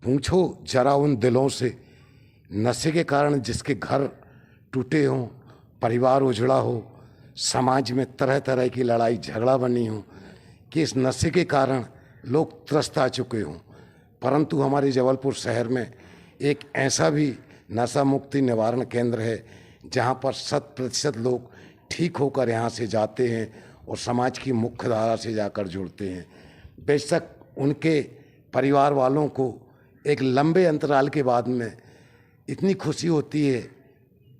पूछो जरा उन दिलों से, नशे के कारण जिसके घर टूटे हों, परिवार उजड़ा हो, समाज में तरह तरह की लड़ाई झगड़ा बनी हो, कि इस नशे के कारण लोग त्रस्त आ चुके हों। परंतु हमारे जबलपुर शहर में एक ऐसा भी नशा मुक्ति निवारण केंद्र है जहां पर 100% लोग ठीक होकर यहां से जाते हैं और समाज की मुख्य धारा से जाकर जुड़ते हैं। बेशक उनके परिवार वालों को एक लंबे अंतराल के बाद में इतनी खुशी होती है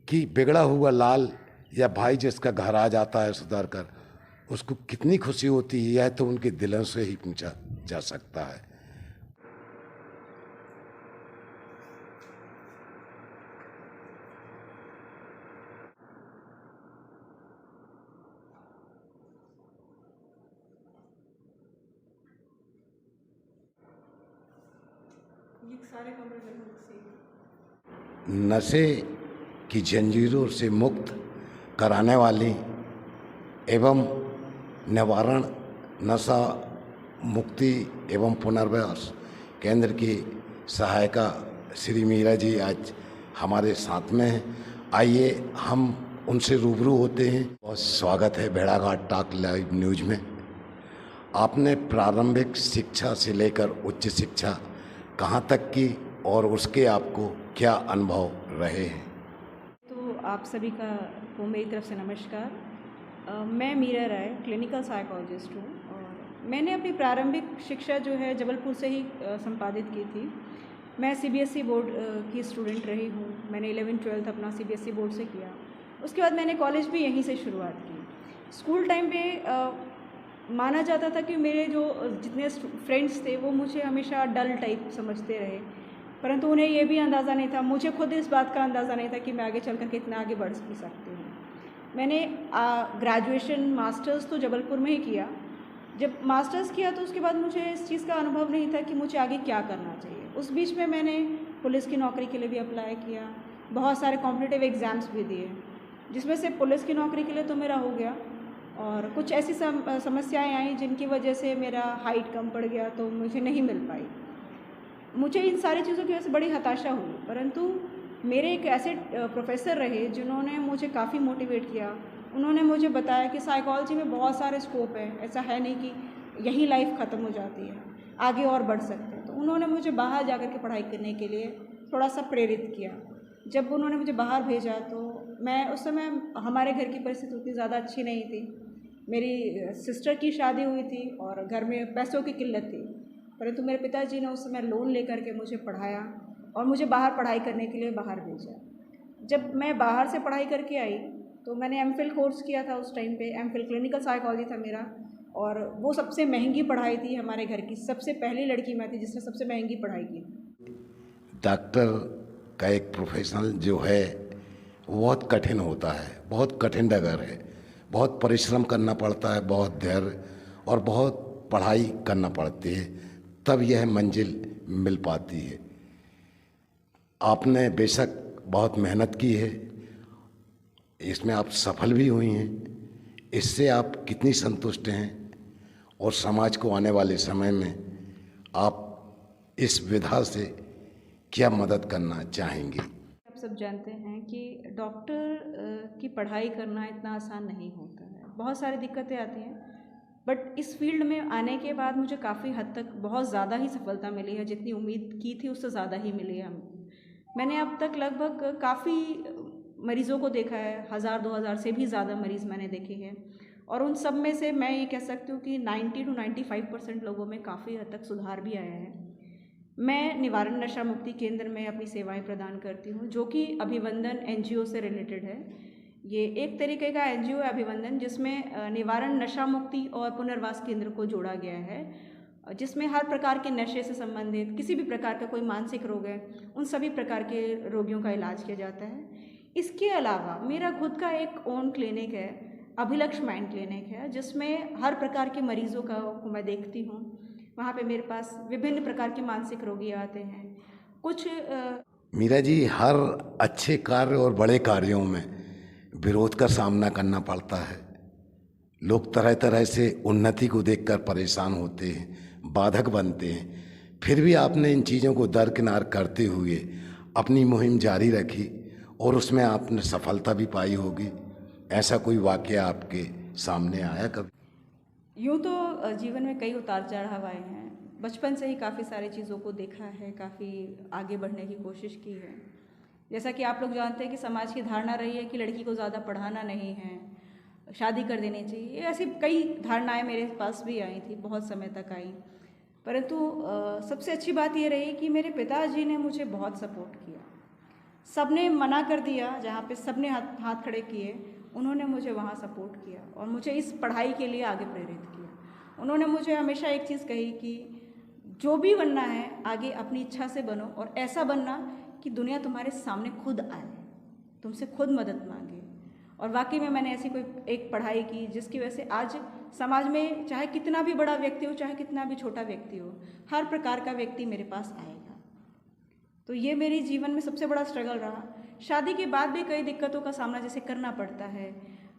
कि बिगड़ा हुआ लाल या भाई जिसका घर आ जाता है सुधर कर, उसको कितनी खुशी होती है, यह तो उनके दिलों से ही पूछा जा सकता है। ये सारे कमरे लगभग सेम। नशे की जंजीरों से मुक्त कराने वाली एवं निवारण नशा मुक्ति एवं पुनर्वास केंद्र की सहायिका श्री मीरा जी आज हमारे साथ में हैं। आइए हम उनसे रूबरू होते हैं। बहुत स्वागत है भेड़ाघाट टॉक लाइव न्यूज में। आपने प्रारंभिक शिक्षा से लेकर उच्च शिक्षा कहाँ तक की और उसके आपको क्या अनुभव रहे हैं? तो आप सभी को मेरी तरफ से नमस्कार। मैं मीरा राय क्लिनिकल साइकोलॉजिस्ट हूँ और मैंने अपनी प्रारंभिक शिक्षा जो है जबलपुर से ही संपादित की थी। मैं सीबीएसई बोर्ड की स्टूडेंट रही हूँ। मैंने 11th-12th अपना सीबीएसई बोर्ड से किया। उसके बाद मैंने कॉलेज भी यहीं से शुरुआत की। स्कूल टाइम पे माना जाता था कि मेरे जो जितने फ्रेंड्स थे वो मुझे हमेशा डल टाइप समझते रहे, परंतु उन्हें ये भी अंदाज़ा नहीं था, मुझे खुद इस बात का अंदाज़ा नहीं था कि मैं आगे चल कर कितना आगे बढ़ भी सकती हूँ। मैंने ग्रेजुएशन मास्टर्स तो जबलपुर में ही किया। जब मास्टर्स किया तो उसके बाद मुझे इस चीज़ का अनुभव नहीं था कि मुझे आगे क्या करना चाहिए। उस बीच में मैंने पुलिस की नौकरी के लिए भी अप्लाई किया, बहुत सारे कॉम्पिटिटिव एग्ज़ाम्स भी दिए, जिसमें से पुलिस की नौकरी के लिए तो मेरा हो गया और कुछ ऐसी समस्याएं आई जिनकी वजह से मेरा हाइट कम पड़ गया तो मुझे नहीं मिल पाई। मुझे इन सारी चीज़ों की वजह से बड़ी हताशा हुई, परंतु मेरे एक ऐसे प्रोफेसर रहे जिन्होंने मुझे काफ़ी मोटिवेट किया। उन्होंने मुझे बताया कि साइकोलॉजी में बहुत सारे स्कोप है, ऐसा है नहीं कि यही लाइफ ख़त्म हो जाती है, आगे और बढ़ सकते हैं। तो उन्होंने मुझे बाहर जाकर के पढ़ाई करने के लिए थोड़ा सा प्रेरित किया। जब उन्होंने मुझे बाहर भेजा तो मैं उस समय हमारे घर की परिस्थिति उतनी ज़्यादा अच्छी नहीं थी। मेरी सिस्टर की शादी हुई थी और घर में पैसों की किल्लत थी, परंतु मेरे पिताजी ने उस समय लोन लेकर के मुझे पढ़ाया और मुझे बाहर पढ़ाई करने के लिए बाहर भेजा। जब मैं बाहर से पढ़ाई करके आई तो मैंने एमफिल कोर्स किया था। उस टाइम पे एमफिल क्लिनिकल साइकोलॉजी था मेरा और वो सबसे महंगी पढ़ाई थी हमारे घर की। सबसे पहली लड़की मैं थी जिसने सबसे महंगी पढ़ाई की। डॉक्टर का एक प्रोफेशनल जो है वो बहुत कठिन होता है, बहुत कठिन डगर है, बहुत परिश्रम करना पड़ता है, बहुत धैर्य और बहुत पढ़ाई करना पड़ती है, तब यह मंजिल मिल पाती है। आपने बेशक बहुत मेहनत की है, इसमें आप सफल भी हुई हैं। इससे आप कितनी संतुष्ट हैं और समाज को आने वाले समय में आप इस विधा से क्या मदद करना चाहेंगे? आप सब जानते हैं कि डॉक्टर की पढ़ाई करना इतना आसान नहीं होता है, बहुत सारी दिक्कतें आती हैं। बट इस फील्ड में आने के बाद मुझे काफ़ी हद तक बहुत ज़्यादा ही सफलता मिली है। जितनी उम्मीद की थी उससे ज़्यादा ही मिली है। मैंने अब तक लगभग काफ़ी मरीज़ों को देखा है, 1000-2000 से भी ज़्यादा मरीज़ मैंने देखे हैं और उन सब में से मैं ये कह सकती हूँ कि 90-95% लोगों में काफ़ी हद तक सुधार भी आया है। मैं निवारण नशा मुक्ति केंद्र में अपनी सेवाएं प्रदान करती हूँ, जो कि अभिवंदन एनजीओ से रिलेटेड है। ये एक तरीके का एनजीओ है अभिवंदन, जिसमें निवारण नशा मुक्ति और पुनर्वास केंद्र को जोड़ा गया है, जिसमें हर प्रकार के नशे से संबंधित किसी भी प्रकार का कोई मानसिक रोग है उन सभी प्रकार के रोगियों का इलाज किया जाता है। इसके अलावा मेरा खुद का एक ओन क्लिनिक है, अभिलक्ष माइंड क्लिनिक है, जिसमें हर प्रकार के मरीज़ों को मैं देखती हूँ। वहाँ पे मेरे पास विभिन्न प्रकार के मानसिक रोगी आते हैं। कुछ मीरा जी, हर अच्छे कार्य और बड़े कार्यों में विरोध का सामना करना पड़ता है। लोग तरह तरह से उन्नति को देखकर परेशान होते हैं, बाधक बनते हैं, फिर भी आपने इन चीज़ों को दरकिनार करते हुए अपनी मुहिम जारी रखी और उसमें आपने सफलता भी पाई होगी। ऐसा कोई वाक़या आपके सामने आया कभी? यूँ तो जीवन में कई उतार चढ़ाव आए हैं। बचपन से ही काफ़ी सारी चीज़ों को देखा है, काफ़ी आगे बढ़ने की कोशिश की है। जैसा कि आप लोग जानते हैं कि समाज की धारणा रही है कि लड़की को ज़्यादा पढ़ाना नहीं है, शादी कर देनी चाहिए। ऐसी कई धारणाएँ मेरे पास भी आई थी, बहुत समय तक आई। परंतु सबसे अच्छी बात ये रही कि मेरे पिताजी ने मुझे बहुत सपोर्ट किया। सबने मना कर दिया, जहाँ पे सबने हाथ हाथ खड़े किए, उन्होंने मुझे वहाँ सपोर्ट किया और मुझे इस पढ़ाई के लिए आगे प्रेरित किया। उन्होंने मुझे हमेशा एक चीज़ कही कि जो भी बनना है आगे अपनी इच्छा से बनो और ऐसा बनना कि दुनिया तुम्हारे सामने खुद आए, तुमसे खुद मदद मांगे। और वाकई में मैंने ऐसी कोई एक पढ़ाई की जिसकी वजह से आज समाज में चाहे कितना भी बड़ा व्यक्ति हो, चाहे कितना भी छोटा व्यक्ति हो, हर प्रकार का व्यक्ति मेरे पास आएगा। तो ये मेरे जीवन में सबसे बड़ा स्ट्रगल रहा। शादी के बाद भी कई दिक्कतों का सामना जैसे करना पड़ता है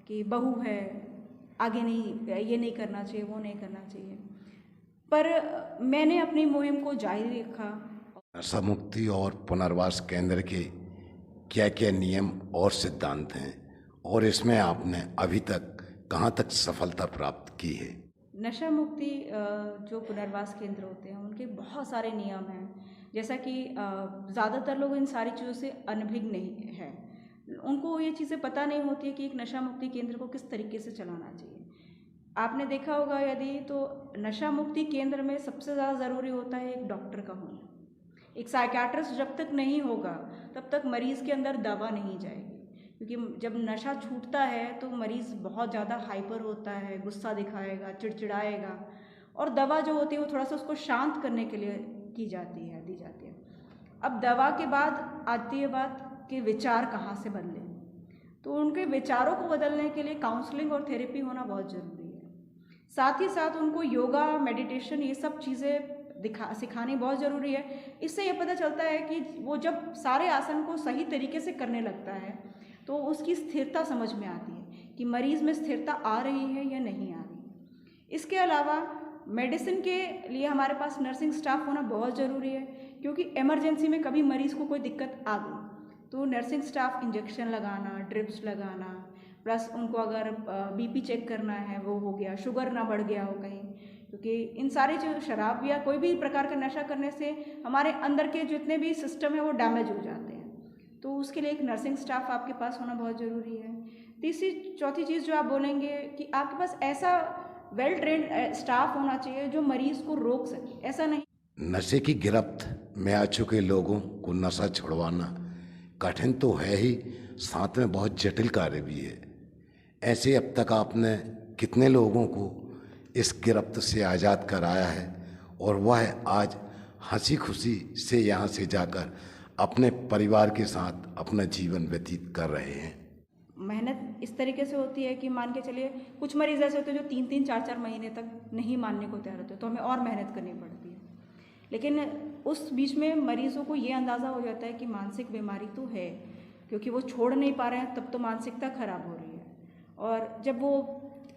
कि बहू है, आगे नहीं, ये नहीं करना चाहिए, वो नहीं करना चाहिए, पर मैंने अपनी मुहिम को जारी रखा। नशा मुक्ति और पुनर्वास केंद्र के क्या क्या नियम और सिद्धांत हैं और इसमें आपने अभी तक कहाँ तक सफलता प्राप्त की है? नशा मुक्ति जो पुनर्वास केंद्र होते हैं उनके बहुत सारे नियम हैं। जैसा कि ज़्यादातर लोग इन सारी चीज़ों से अनभिज्ञ नहीं है, उनको ये चीज़ें पता नहीं होती है कि एक नशा मुक्ति केंद्र को किस तरीके से चलाना चाहिए। आपने देखा होगा यदि तो नशा मुक्ति केंद्र में सबसे ज़्यादा ज़रूरी होता है एक डॉक्टर का होना। एक साइकियाट्रिस्ट जब तक नहीं होगा तब तक मरीज़ के अंदर दवा नहीं जाएगी, क्योंकि जब नशा छूटता है तो मरीज़ बहुत ज़्यादा हाइपर होता है, गुस्सा दिखाएगा, चिड़चिड़ाएगा, और दवा जो होती है वो थोड़ा सा उसको शांत करने के लिए दी जाती है। अब दवा के बाद आती है बात कि विचार कहाँ से बदलें, तो उनके विचारों को बदलने के लिए काउंसलिंग और थेरेपी होना बहुत ज़रूरी है। साथ ही साथ उनको योगा, मेडिटेशन, ये सब चीज़ें सिखानी बहुत ज़रूरी है। इससे ये पता चलता है कि वो जब सारे आसन को सही तरीके से करने लगता है तो उसकी स्थिरता समझ में आती है कि मरीज़ में स्थिरता आ रही है या नहीं आ रही। इसके अलावा मेडिसिन के लिए हमारे पास नर्सिंग स्टाफ होना बहुत ज़रूरी है, क्योंकि इमरजेंसी में कभी मरीज़ को कोई दिक्कत आ गई तो नर्सिंग स्टाफ इंजेक्शन लगाना, ड्रिप्स लगाना, प्लस उनको अगर बीपी चेक करना है वो हो गया, शुगर ना बढ़ गया हो कहीं, क्योंकि इन सारी जो शराब या कोई भी प्रकार का नशा करने से हमारे अंदर के जितने भी सिस्टम है वो डैमेज हो जाते हैं, तो उसके लिए एक नर्सिंग स्टाफ आपके पास होना बहुत ज़रूरी है। तीसरी चौथी चीज़ जो आप बोलेंगे कि आपके पास ऐसा वेल ट्रेंड स्टाफ होना चाहिए जो मरीज़ को रोक सके, ऐसा नहीं। नशे की गिरफ्त में आ चुके लोगों को नशा छुड़वाना कठिन तो है ही, साथ में बहुत जटिल कार्य भी है। ऐसे अब तक आपने कितने लोगों को इस गिरफ्त से आज़ाद कराया है और वह आज हंसी खुशी से यहाँ से जाकर अपने परिवार के साथ अपना जीवन व्यतीत कर रहे हैं? मेहनत इस तरीके से होती है कि मान के चलिए कुछ मरीज़ ऐसे होते हैं जो 3-3, 4-4 महीने तक नहीं मानने को तैयार होते, तो हमें और मेहनत करनी पड़ती है। लेकिन उस बीच में मरीज़ों को ये अंदाज़ा हो जाता है कि मानसिक बीमारी तो है, क्योंकि वो छोड़ नहीं पा रहे हैं, तब तो मानसिकता ख़राब हो रही है। और जब वो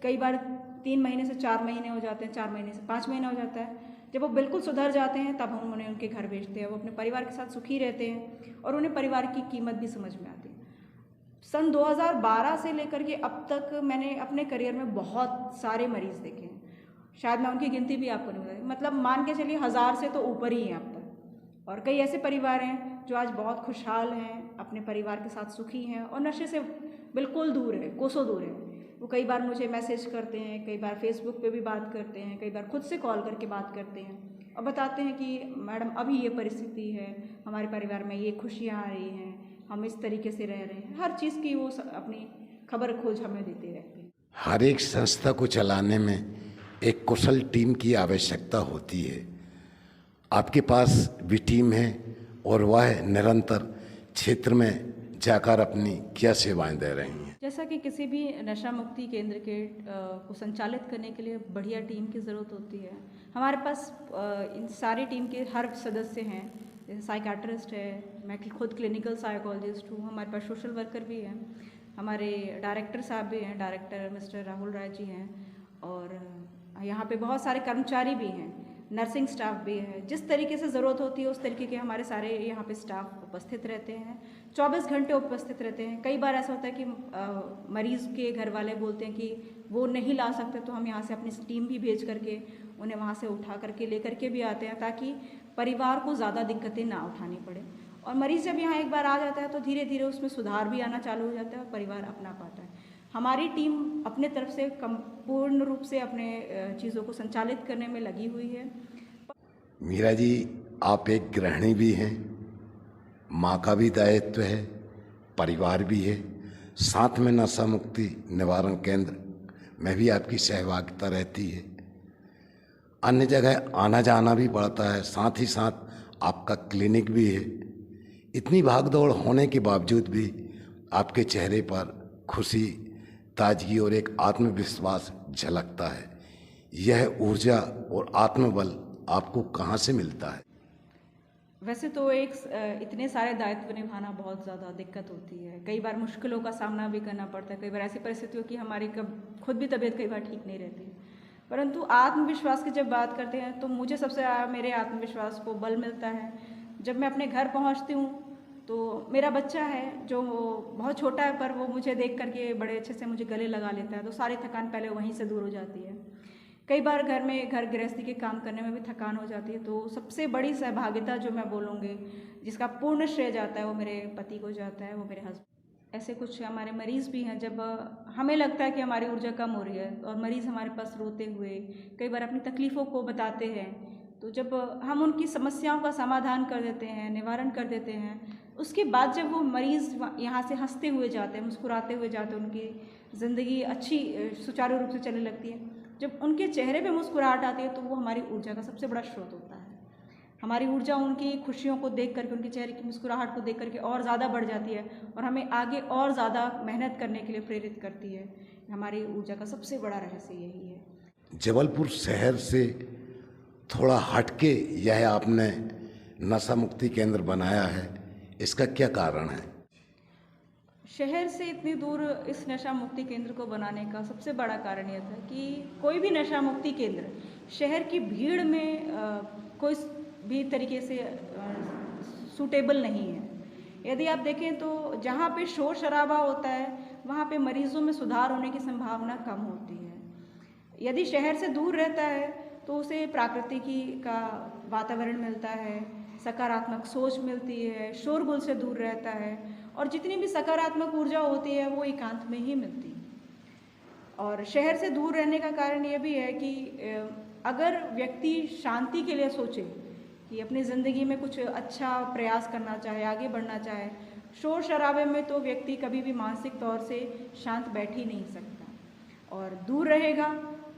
कई बार 3 महीने से 4 महीने हो जाते हैं, 4 महीने से 5 महीने हो जाता है, जब वो बिल्कुल सुधर जाते हैं तब हम उन्हें उनके घर भेजते हैं। वो अपने परिवार के साथ सुखी रहते हैं और उन्हें परिवार की कीमत भी समझ में आती है। सन 2012 से लेकर के अब तक मैंने अपने करियर में बहुत सारे मरीज़ देखे हैं, शायद मैं उनकी गिनती भी आपको नहीं बताई, मतलब मान के चलिए 1000 से तो ऊपर ही हैं अब तक। और कई ऐसे परिवार हैं जो आज बहुत खुशहाल हैं, अपने परिवार के साथ सुखी हैं और नशे से बिल्कुल दूर है, कोसों दूर है। वो कई बार मुझे मैसेज करते हैं, कई बार फेसबुक पे भी बात करते हैं, कई बार खुद से कॉल करके बात करते हैं और बताते हैं कि मैडम अभी ये परिस्थिति है, हमारे परिवार में ये खुशियाँ आ रही हैं, हम इस तरीके से रह रहे हैं। हर चीज़ की वो अपनी खबर खोज हमें देते रहते हैं। हर एक संस्था को चलाने में एक कुशल टीम की आवश्यकता होती है। आपके पास भी टीम है और वह निरंतर क्षेत्र में जाकर अपनी क्या सेवाएं दे रही हैं? जैसा कि किसी भी नशा मुक्ति केंद्र के को संचालित करने के लिए बढ़िया टीम की ज़रूरत होती है। हमारे पास इन सारी टीम के हर सदस्य हैं, जैसे साइकियाट्रिस्ट है, मैं खुद क्लिनिकल साइकोलॉजिस्ट हूँ, हमारे पास सोशल वर्कर भी हैं, हमारे डायरेक्टर साहब भी हैं, डायरेक्टर मिस्टर राहुल राय जी हैं, और यहाँ पे बहुत सारे कर्मचारी भी हैं नर्सिंग स्टाफ भी है। जिस तरीके से ज़रूरत होती है उस तरीके के हमारे सारे यहाँ पे स्टाफ उपस्थित रहते हैं, 24 घंटे उपस्थित रहते हैं। कई बार ऐसा होता है कि मरीज़ के घर वाले बोलते हैं कि वो नहीं ला सकते, तो हम यहाँ से अपनी टीम भी भेज करके उन्हें वहाँ से उठा करके ले करके भी आते हैं, ताकि परिवार को ज़्यादा दिक्कतें ना उठानी पड़े। और मरीज़ जब यहाँ एक बार आ जाता है तो धीरे धीरे उसमें सुधार भी आना चालू हो जाता है और परिवार अपना पाता है। हमारी टीम अपने तरफ से पूर्ण रूप से अपने चीज़ों को संचालित करने में लगी हुई है। मीरा जी, आप एक गृहिणी भी हैं, माँ का भी दायित्व है, परिवार भी है, साथ में नशा मुक्ति निवारण केंद्र में भी आपकी सहभागिता रहती है, अन्य जगह आना जाना भी पड़ता है, साथ ही साथ आपका क्लिनिक भी है। इतनी भागदौड़ होने के बावजूद भी आपके चेहरे पर खुशी, ताजगी और एक आत्मविश्वास झलकता है। यह ऊर्जा और आत्मबल आपको कहाँ से मिलता है? वैसे तो इतने सारे दायित्व निभाना बहुत ज़्यादा दिक्कत होती है। कई बार मुश्किलों का सामना भी करना पड़ता है। कई बार ऐसी परिस्थितियों की हमारी खुद भी तबीयत कई बार ठीक नहीं रहती। परंतु आत्मविश्वास की जब बात करते हैं तो मुझे सबसे मेरे आत्मविश्वास को बल मिलता है जब मैं अपने घर पहुंचती हूं, तो मेरा बच्चा है जो बहुत छोटा है, पर वो मुझे देख करके बड़े अच्छे से मुझे गले लगा लेता है, तो सारी थकान पहले वहीं से दूर हो जाती है। कई बार घर गृहस्थी के काम करने में भी थकान हो जाती है, तो सबसे बड़ी सहभागिता जो मैं बोलूँगी जिसका पूर्ण श्रेय जाता है वो मेरे पति को जाता है, वो मेरे हस्बैंड। ऐसे कुछ हमारे मरीज़ भी हैं जब हमें लगता है कि हमारी ऊर्जा कम हो रही है और मरीज़ हमारे पास रोते हुए कई बार अपनी तकलीफ़ों को बताते हैं, तो जब हम उनकी समस्याओं का समाधान कर देते हैं, निवारण कर देते हैं, उसके बाद जब वो मरीज़ यहाँ से हंसते हुए जाते हैं, मुस्कुराते हुए जाते हैं, उनकी ज़िंदगी अच्छी सुचारू रूप से चलने लगती है, जब उनके चेहरे पे मुस्कुराहट आती है तो वो हमारी ऊर्जा का सबसे बड़ा स्रोत होता है। हमारी ऊर्जा उनकी खुशियों को देख करके, उनके चेहरे की मुस्कुराहट को देख करके और ज़्यादा बढ़ जाती है और हमें आगे और ज़्यादा मेहनत करने के लिए प्रेरित करती है। हमारी ऊर्जा का सबसे बड़ा रहस्य यही है। जबलपुर शहर से थोड़ा हटके यह आपने नशा मुक्ति केंद्र बनाया है, इसका क्या कारण है? शहर से इतनी दूर इस नशा मुक्ति केंद्र को बनाने का सबसे बड़ा कारण यह था कि कोई भी नशा मुक्ति केंद्र शहर की भीड़ में कोई भी तरीके से सूटेबल नहीं है। यदि आप देखें तो जहाँ पे शोर शराबा होता है वहाँ पे मरीजों में सुधार होने की संभावना कम होती है। यदि शहर से दूर रहता है तो उसे प्राकृतिकी का वातावरण मिलता है, सकारात्मक सोच मिलती है, शोरगुल से दूर रहता है और जितनी भी सकारात्मक ऊर्जा होती है वो एकांत में ही मिलती है। और शहर से दूर रहने का कारण ये भी है कि अगर व्यक्ति शांति के लिए सोचे कि अपनी ज़िंदगी में कुछ अच्छा प्रयास करना चाहे, आगे बढ़ना चाहे, शोर शराबे में तो व्यक्ति कभी भी मानसिक तौर से शांत बैठ ही नहीं सकता। और दूर रहेगा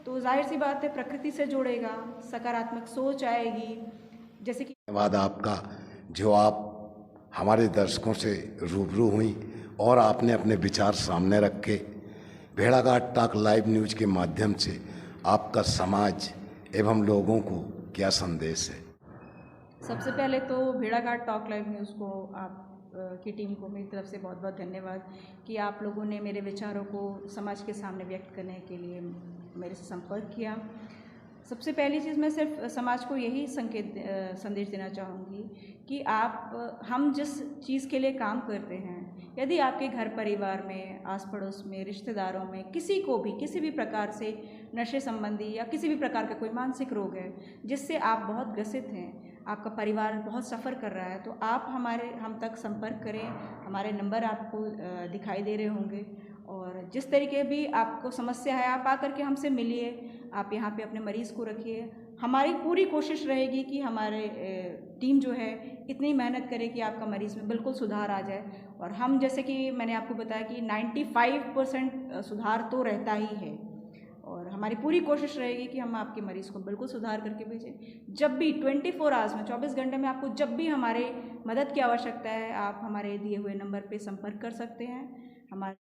तो जाहिर सी बात है प्रकृति से जुड़ेगा, सकारात्मक सोच आएगी। जैसे कि धन्यवाद आपका जो आप हमारे दर्शकों से रूबरू हुई और आपने अपने विचार सामने रखे। भेड़ाघाट टॉक लाइव न्यूज़ के माध्यम से आपका समाज एवं लोगों को क्या संदेश है? सबसे पहले तो भेड़ाघाट टॉक लाइव न्यूज़ को आप की टीम को मेरी तरफ से बहुत बहुत धन्यवाद कि आप लोगों ने मेरे विचारों को समाज के सामने व्यक्त करने के लिए मेरे से संपर्क किया। सबसे पहली चीज़ मैं सिर्फ समाज को यही संदेश देना चाहूँगी कि हम जिस चीज़ के लिए काम करते हैं, यदि आपके घर परिवार में, आस पड़ोस में, रिश्तेदारों में किसी को भी किसी भी प्रकार से नशे संबंधी या किसी भी प्रकार का कोई मानसिक रोग है जिससे आप बहुत ग्रसित हैं, आपका परिवार बहुत सफ़र कर रहा है, तो आप हम तक संपर्क करें। हमारे नंबर आपको दिखाई दे रहे होंगे और जिस तरीके भी आपको समस्या है आप आकर के हमसे मिलिए, आप यहाँ पे अपने मरीज़ को रखिए। हमारी पूरी कोशिश रहेगी कि हमारे टीम जो है इतनी मेहनत करे कि आपका मरीज़ में बिल्कुल सुधार आ जाए। और हम जैसे कि मैंने आपको बताया कि 95% सुधार तो रहता ही है और हमारी पूरी कोशिश रहेगी कि हम आपके मरीज़ को बिल्कुल सुधार करके भेजें। जब भी 24 आवर्स में 24 घंटे में आपको जब भी हमारे मदद की आवश्यकता है, आप हमारे दिए हुए नंबर पे संपर्क कर सकते हैं। हमारे